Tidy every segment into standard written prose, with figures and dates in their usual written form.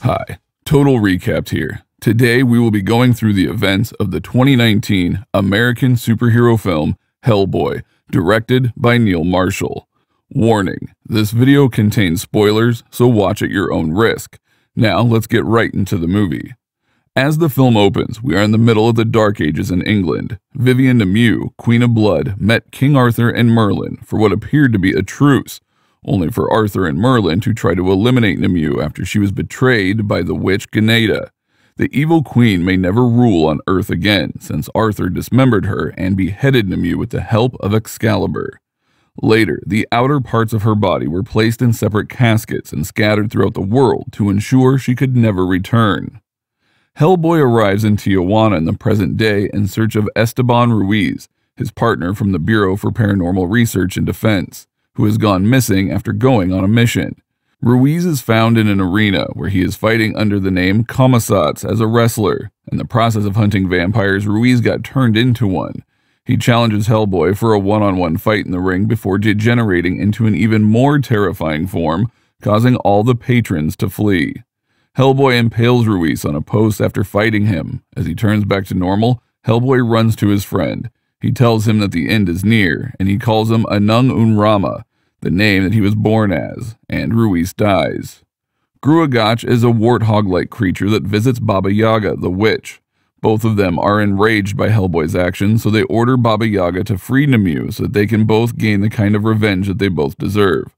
Hi, Total Recapped here. Today we will be going through the events of the 2019 American superhero film Hellboy, directed by Neil Marshall. Warning, this video contains spoilers, so watch at your own risk. Now let's get right into the movie. As the film opens, we are in the middle of the Dark Ages in England. Vivian Nimue, Queen of Blood, met King Arthur and Merlin for what appeared to be a truce, only for Arthur and Merlin to try to eliminate Nimue after she was betrayed by the witch Ganeida. The evil queen may never rule on Earth again, since Arthur dismembered her and beheaded Nimue with the help of Excalibur. Later, the outer parts of her body were placed in separate caskets and scattered throughout the world to ensure she could never return. Hellboy arrives in Tijuana in the present day in search of Esteban Ruiz, his partner from the Bureau for Paranormal Research and Defense, who has gone missing after going on a mission. Ruiz is found in an arena where he is fighting under the name Camazotz as a wrestler. In the process of hunting vampires, Ruiz got turned into one. He challenges Hellboy for a one-on-one fight in the ring before degenerating into an even more terrifying form, causing all the patrons to flee. Hellboy impales Ruiz on a post after fighting him. As he turns back to normal, Hellboy runs to his friend. He tells him that the end is near, and he calls him Anung Un Rama, the name that he was born as, and Ruiz dies. Gruagach is a warthog-like creature that visits Baba Yaga, the witch. Both of them are enraged by Hellboy's actions, so they order Baba Yaga to free Nimue so that they can both gain the kind of revenge that they both deserve.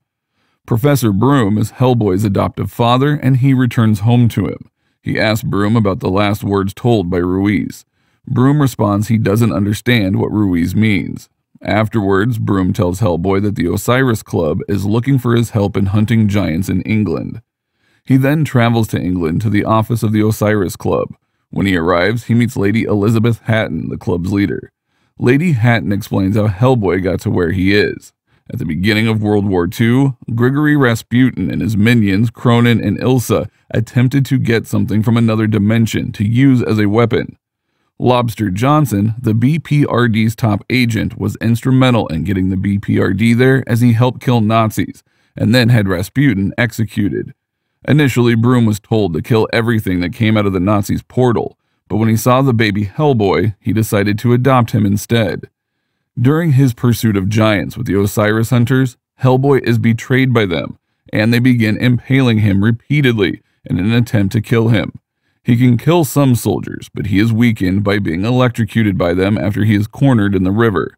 Professor Broom is Hellboy's adoptive father, and he returns home to him. He asks Broom about the last words told by Ruiz. Broom responds he doesn't understand what Ruiz means. Afterwards, Broom tells Hellboy that the Osiris Club is looking for his help in hunting giants in England. He then travels to England to the office of the Osiris Club. When he arrives, he meets Lady Elizabeth Hatton, the club's leader. Lady Hatton explains how Hellboy got to where he is. At the beginning of World War II, Grigory Rasputin and his minions, Cronin and Ilsa, attempted to get something from another dimension to use as a weapon. Lobster Johnson, the BPRD's top agent, was instrumental in getting the BPRD there as he helped kill Nazis, and then had Rasputin executed. Initially, Broom was told to kill everything that came out of the Nazis' portal, but when he saw the baby Hellboy, he decided to adopt him instead. During his pursuit of giants with the Osiris hunters, Hellboy is betrayed by them, and they begin impaling him repeatedly in an attempt to kill him. He can kill some soldiers, but he is weakened by being electrocuted by them after he is cornered in the river.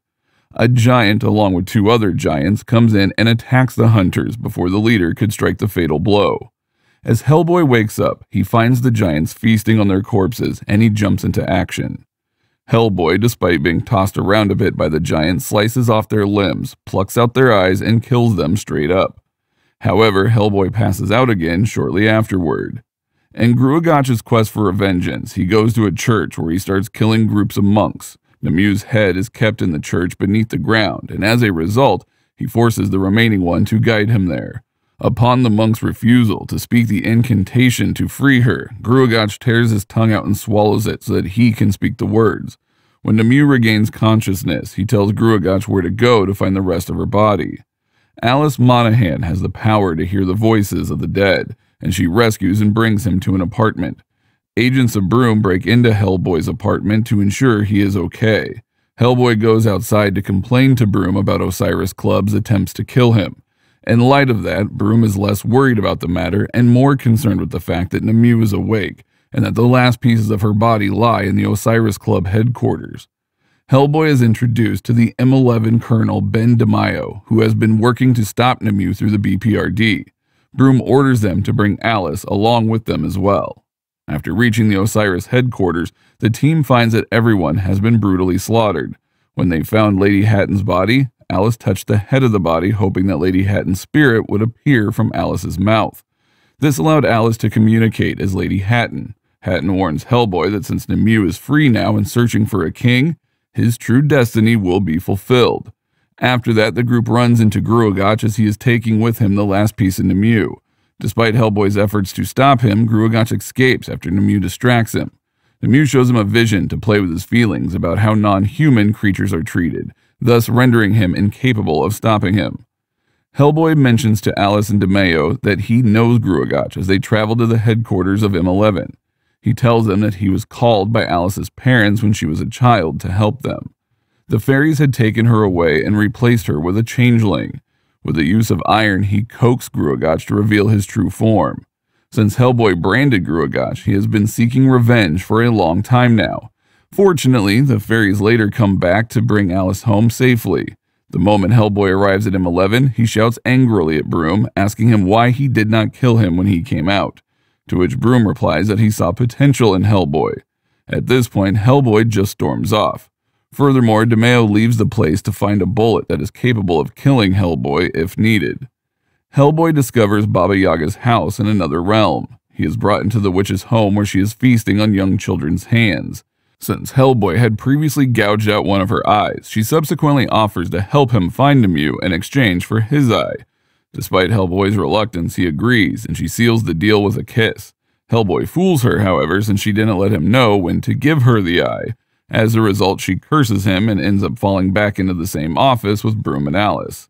A giant, along with two other giants, comes in and attacks the hunters before the leader could strike the fatal blow. As Hellboy wakes up, he finds the giants feasting on their corpses, and he jumps into action. Hellboy, despite being tossed around a bit by the giants, slices off their limbs, plucks out their eyes, and kills them straight up. However, Hellboy passes out again shortly afterward. In Gruagach's quest for vengeance, he goes to a church where he starts killing groups of monks. Nimue's head is kept in the church beneath the ground, and as a result, he forces the remaining one to guide him there. Upon the monk's refusal to speak the incantation to free her, Gruagach tears his tongue out and swallows it so that he can speak the words. When Nimue regains consciousness, he tells Gruagach where to go to find the rest of her body. Alice Monaghan has the power to hear the voices of the dead, and she rescues and brings him to an apartment. Agents of Broom break into Hellboy's apartment to ensure he is okay. Hellboy goes outside to complain to Broom about Osiris Club's attempts to kill him. In light of that, Broom is less worried about the matter and more concerned with the fact that Nimue is awake, and that the last pieces of her body lie in the Osiris Club headquarters. Hellboy is introduced to the M11 Colonel Ben DeMaio, who has been working to stop Nimue through the BPRD. Broom orders them to bring Alice along with them as well. After reaching the Osiris headquarters, the team finds that everyone has been brutally slaughtered. When they found Lady Hatton's body, Alice touched the head of the body, hoping that Lady Hatton's spirit would appear from Alice's mouth. This allowed Alice to communicate as Lady Hatton. Hatton warns Hellboy that since Nimue is free now and searching for a king, his true destiny will be fulfilled. After that, the group runs into Gruagach as he is taking with him the last piece of Nimue. Despite Hellboy's efforts to stop him, Gruagach escapes after Nimue distracts him. Nimue shows him a vision to play with his feelings about how non-human creatures are treated, thus rendering him incapable of stopping him. Hellboy mentions to Alice and DeMeo that he knows Gruagach as they travel to the headquarters of M11. He tells them that he was called by Alice's parents when she was a child to help them. The fairies had taken her away and replaced her with a changeling. With the use of iron, he coaxed Gruagach to reveal his true form. Since Hellboy branded Gruagach, he has been seeking revenge for a long time now. Fortunately, the fairies later come back to bring Alice home safely. The moment Hellboy arrives at M11, he shouts angrily at Broom, asking him why he did not kill him when he came out, to which Broom replies that he saw potential in Hellboy. At this point, Hellboy just storms off. Furthermore, DeMeo leaves the place to find a bullet that is capable of killing Hellboy if needed. Hellboy discovers Baba Yaga's house in another realm. He is brought into the witch's home where she is feasting on young children's hands. Since Hellboy had previously gouged out one of her eyes, she subsequently offers to help him find Nimue in exchange for his eye. Despite Hellboy's reluctance, he agrees, and she seals the deal with a kiss. Hellboy fools her, however, since she didn't let him know when to give her the eye. As a result, she curses him and ends up falling back into the same office with Broom and Alice.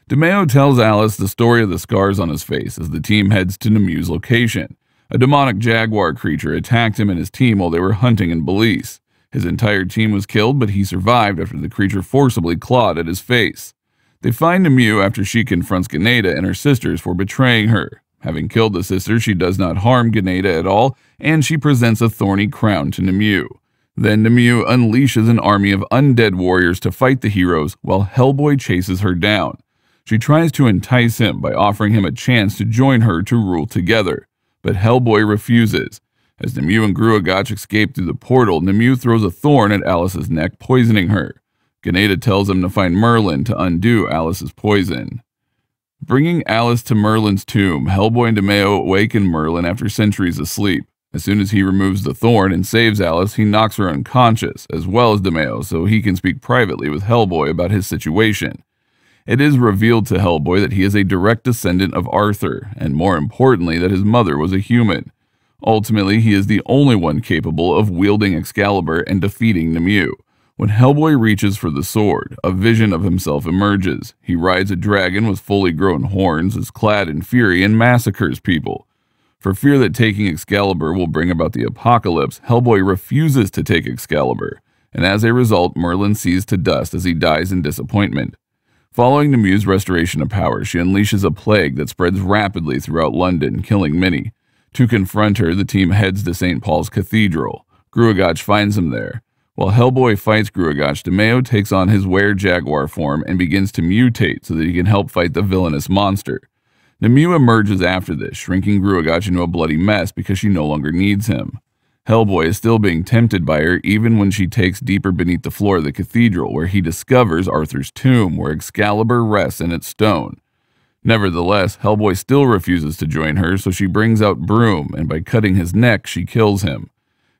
DeMeo tells Alice the story of the scars on his face as the team heads to Nimue's location. A demonic jaguar creature attacked him and his team while they were hunting in Belize. His entire team was killed, but he survived after the creature forcibly clawed at his face. They find Nimue after she confronts Ganeida and her sisters for betraying her. Having killed the sisters, she does not harm Ganeida at all, and she presents a thorny crown to Nimue. Then Nimue unleashes an army of undead warriors to fight the heroes, while Hellboy chases her down. She tries to entice him by offering him a chance to join her to rule together, but Hellboy refuses. As Nimue and Gruagach escape through the portal, Nimue throws a thorn at Alice's neck, poisoning her. Ganeida tells him to find Merlin to undo Alice's poison. Bringing Alice to Merlin's tomb, Hellboy and DeMeo awaken Merlin after centuries asleep. As soon as he removes the thorn and saves Alice, he knocks her unconscious, as well as DeMeo, so he can speak privately with Hellboy about his situation. It is revealed to Hellboy that he is a direct descendant of Arthur, and more importantly, that his mother was a human. Ultimately, he is the only one capable of wielding Excalibur and defeating Nimue. When Hellboy reaches for the sword, a vision of himself emerges. He rides a dragon with fully grown horns, is clad in fury, and massacres people. For fear that taking Excalibur will bring about the apocalypse, Hellboy refuses to take Excalibur, and as a result, Merlin sees to dust as he dies in disappointment. Following Nimue's restoration of power, she unleashes a plague that spreads rapidly throughout London, killing many. To confront her, the team heads to St. Paul's Cathedral. Gruagach finds him there. While Hellboy fights Gruagach, DeMeo takes on his were-jaguar form and begins to mutate so that he can help fight the villainous monster. Nimue emerges after this, shrinking Gruagach into a bloody mess because she no longer needs him. Hellboy is still being tempted by her even when she takes deeper beneath the floor of the cathedral, where he discovers Arthur's tomb, where Excalibur rests in its stone. Nevertheless, Hellboy still refuses to join her, so she brings out Broom, and by cutting his neck, she kills him.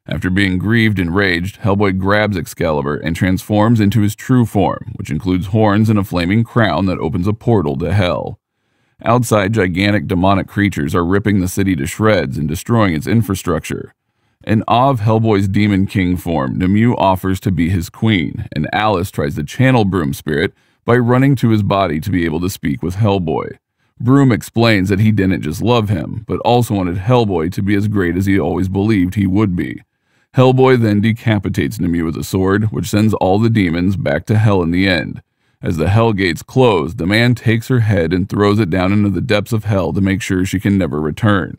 After being grieved and enraged, Hellboy grabs Excalibur and transforms into his true form, which includes horns and a flaming crown that opens a portal to hell. Outside, gigantic demonic creatures are ripping the city to shreds and destroying its infrastructure. In awe of Hellboy's Demon King form, Nimue offers to be his queen, and Alice tries to channel Broom's spirit by running to his body to be able to speak with Hellboy. Broom explains that he didn't just love him, but also wanted Hellboy to be as great as he always believed he would be. Hellboy then decapitates Nimue with a sword, which sends all the demons back to hell in the end. As the hell gates close, the man takes her head and throws it down into the depths of hell to make sure she can never return.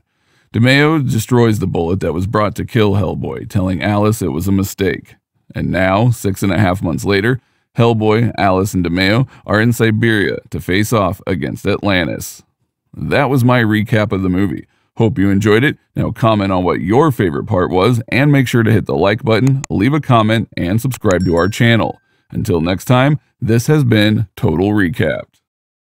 DeMeo destroys the bullet that was brought to kill Hellboy, telling Alice it was a mistake. And now, 6.5 months later, Hellboy, Alice, and DeMeo are in Siberia to face off against Atlantis. That was my recap of the movie. Hope you enjoyed it. Now comment on what your favorite part was, and make sure to hit the like button, leave a comment, and subscribe to our channel. Until next time, this has been Total Recapped.